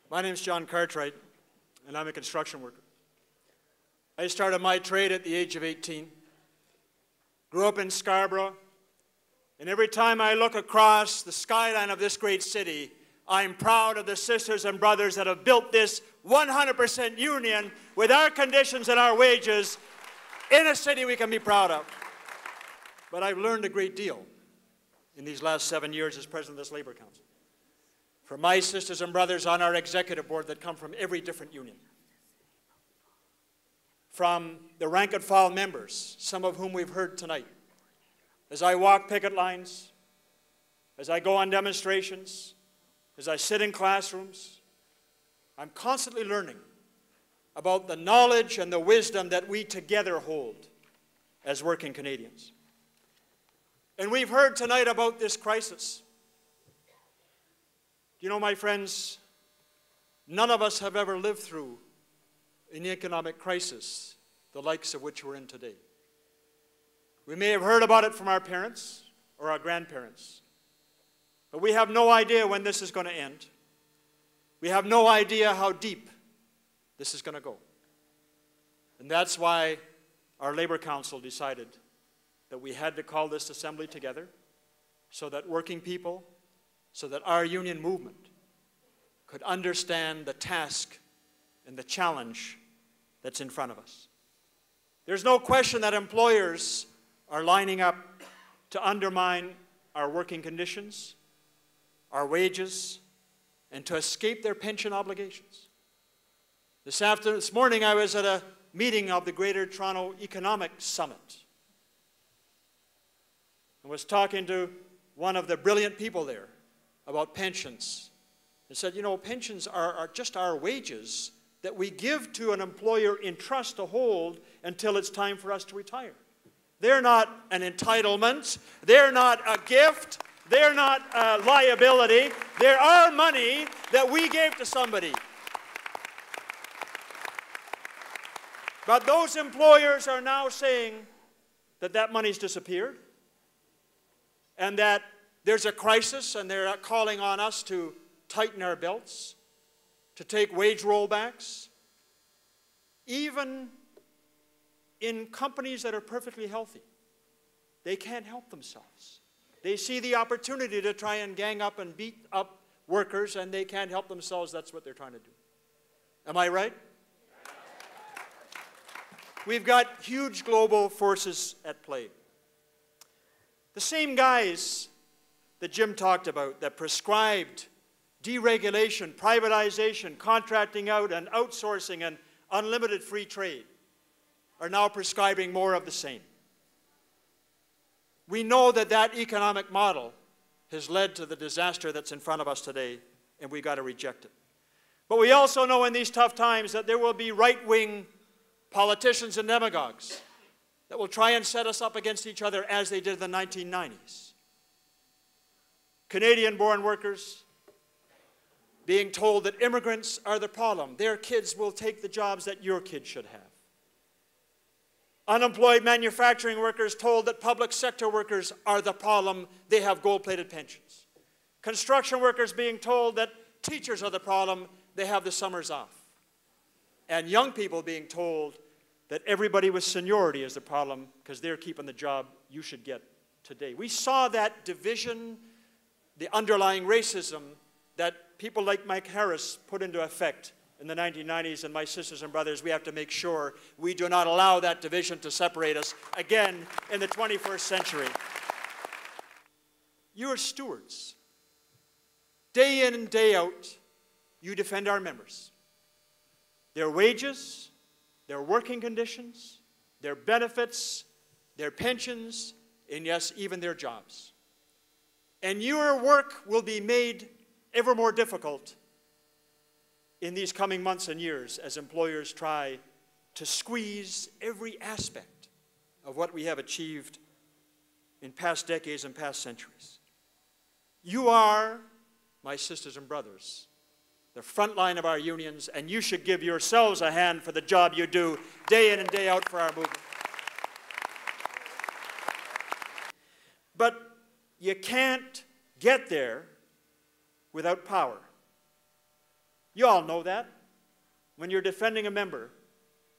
My name is John Cartwright, and I'm a construction worker. I started my trade at the age of 18, grew up in Scarborough, and every time I look across the skyline of this great city, I'm proud of the sisters and brothers that have built this 100% union with our conditions and our wages in a city we can be proud of. But I've learned a great deal in these last 7 years as president of this Labor Council. From my sisters and brothers on our executive board that come from every different union. From the rank and file members, some of whom we've heard tonight. As I walk picket lines, as I go on demonstrations, as I sit in classrooms, I'm constantly learning about the knowledge and the wisdom that we together hold as working Canadians. And we've heard tonight about this crisis. You know, my friends, none of us have ever lived through an economic crisis, the likes of which we're in today. We may have heard about it from our parents or our grandparents, but we have no idea when this is going to end. We have no idea how deep this is going to go. And that's why our Labor Council decided that we had to call this assembly together so that working people, so that our union movement could understand the task and the challenge that's in front of us. There's no question that employers are lining up to undermine our working conditions, our wages, and to escape their pension obligations. This morning I was at a meeting of the Greater Toronto Economic Summit and was talking to one of the brilliant people there about pensions. They said, you know, pensions are just our wages that we give to an employer in trust to hold until it's time for us to retire. They're not an entitlement. They're not a gift. They're not a liability. They're our money that we gave to somebody. But those employers are now saying that that money's disappeared and that there's a crisis, and they're calling on us to tighten our belts, to take wage rollbacks, even in companies that are perfectly healthy. They can't help themselves. They see the opportunity to try and gang up and beat up workers, and they can't help themselves. That's what they're trying to do. Am I right? We've got huge global forces at play. The same guys that Jim talked about that prescribed deregulation, privatization, contracting out, and outsourcing, and unlimited free trade are now prescribing more of the same. We know that that economic model has led to the disaster that's in front of us today, and we've got to reject it. But we also know in these tough times that there will be right-wing politicians and demagogues that will try and set us up against each other as they did in the 1990s. Canadian-born workers being told that immigrants are the problem. Their kids will take the jobs that your kids should have. Unemployed manufacturing workers told that public sector workers are the problem. They have gold-plated pensions. Construction workers being told that teachers are the problem. They have the summers off. And young people being told that everybody with seniority is the problem because they're keeping the job you should get today. We saw that division, the underlying racism that people like Mike Harris put into effect in the 1990s, and my sisters and brothers, we have to make sure we do not allow that division to separate us again in the 21st century. You are stewards. Day in and day out, you defend our members. Their wages, their working conditions, their benefits, their pensions, and yes, even their jobs. And your work will be made ever more difficult in these coming months and years as employers try to squeeze every aspect of what we have achieved in past decades and past centuries. You are, my sisters and brothers, the front line of our unions, and you should give yourselves a hand for the job you do day in and day out for our movement. But you can't get there without power. You all know that. When you're defending a member,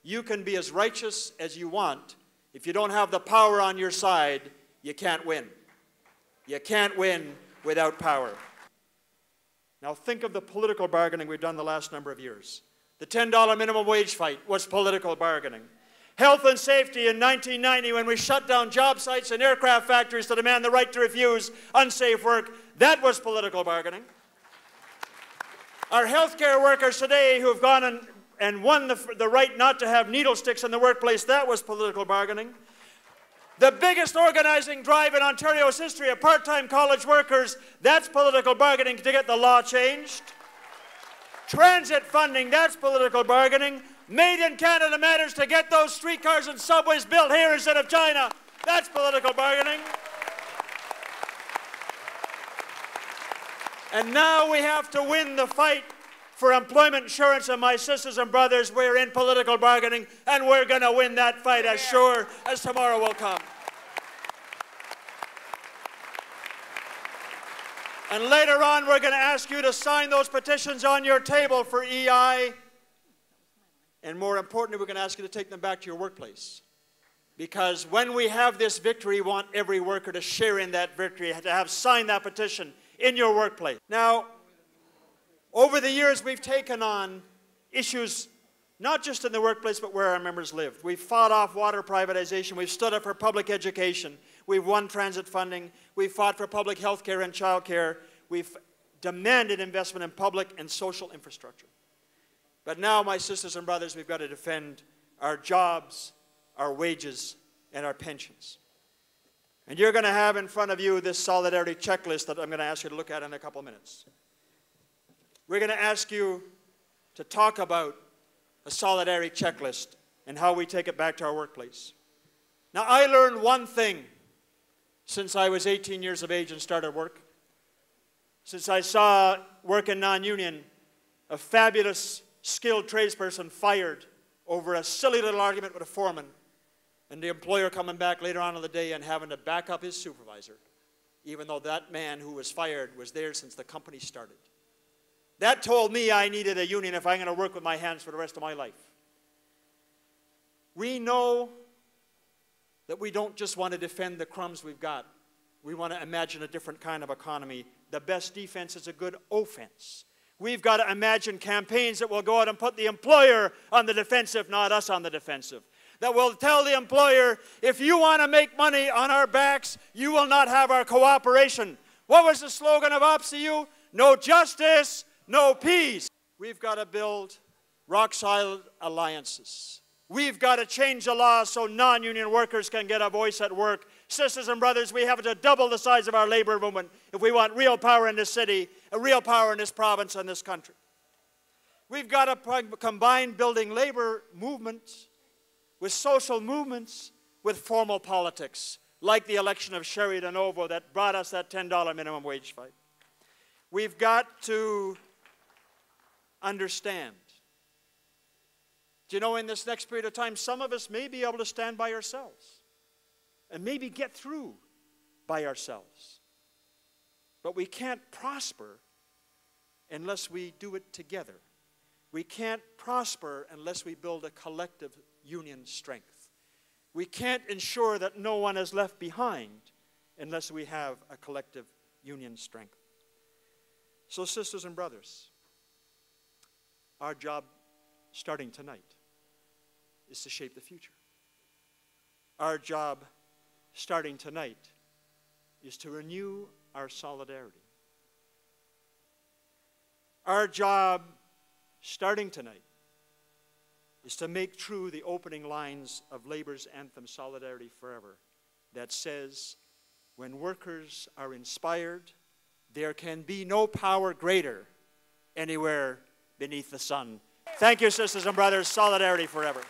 you can be as righteous as you want. If you don't have the power on your side, you can't win. You can't win without power. Now think of the political bargaining we've done the last number of years. The $10 minimum wage fight was political bargaining. Health and safety in 1990, when we shut down job sites and aircraft factories to demand the right to refuse unsafe work, that was political bargaining. Our healthcare workers today who have gone and won the right not to have needle sticks in the workplace, that was political bargaining. The biggest organizing drive in Ontario's history of part-time college workers, that's political bargaining to get the law changed. Transit funding, that's political bargaining. Made in Canada matters to get those streetcars and subways built here instead of China. That's political bargaining. And now we have to win the fight for employment insurance, and my sisters and brothers, we're in political bargaining, and we're going to win that fight as sure as tomorrow will come. And later on, we're going to ask you to sign those petitions on your table for EI. And more importantly, we're going to ask you to take them back to your workplace. Because when we have this victory, we want every worker to share in that victory, to have signed that petition in your workplace. Now, over the years, we've taken on issues not just in the workplace, but where our members lived. We've fought off water privatization. We've stood up for public education. We've won transit funding. We've fought for public health care and child care. We've demanded investment in public and social infrastructure. But now, my sisters and brothers, we've got to defend our jobs, our wages, and our pensions. And you're going to have in front of you this solidarity checklist that I'm going to ask you to look at in a couple minutes. We're going to ask you to talk about a solidarity checklist and how we take it back to our workplace. Now, I learned one thing since I was 18 years of age and started work. Since I saw work in non-union, a fabulous, skilled tradesperson fired over a silly little argument with a foreman, and the employer coming back later on in the day and having to back up his supervisor, even though that man who was fired was there since the company started. That told me I needed a union if I'm going to work with my hands for the rest of my life. We know that we don't just want to defend the crumbs we've got. We want to imagine a different kind of economy. The best defense is a good offense. We've got to imagine campaigns that will go out and put the employer on the defensive, not us on the defensive. That will tell the employer, if you want to make money on our backs, you will not have our cooperation. What was the slogan of OPCU? No justice, no peace. We've got to build rock-solid alliances. We've got to change the law so non-union workers can get a voice at work. Sisters and brothers, we have to double the size of our labor movement if we want real power in this city, a real power in this province and this country. We've got to combine building labor movements with social movements with formal politics, like the election of Sherry DeNovo that brought us that $10 minimum wage fight. We've got to understand. Do you know, in this next period of time, some of us may be able to stand by ourselves and maybe get through by ourselves. But we can't prosper unless we do it together. We can't prosper unless we build a collective union strength. We can't ensure that no one is left behind unless we have a collective union strength. So, sisters and brothers, our job starting tonight is to shape the future. Our job starting tonight is to renew our solidarity. Our job starting tonight is to make true the opening lines of Labor's anthem, Solidarity Forever, that says, when workers are inspired, there can be no power greater anywhere beneath the sun. Thank you, sisters and brothers. Solidarity forever.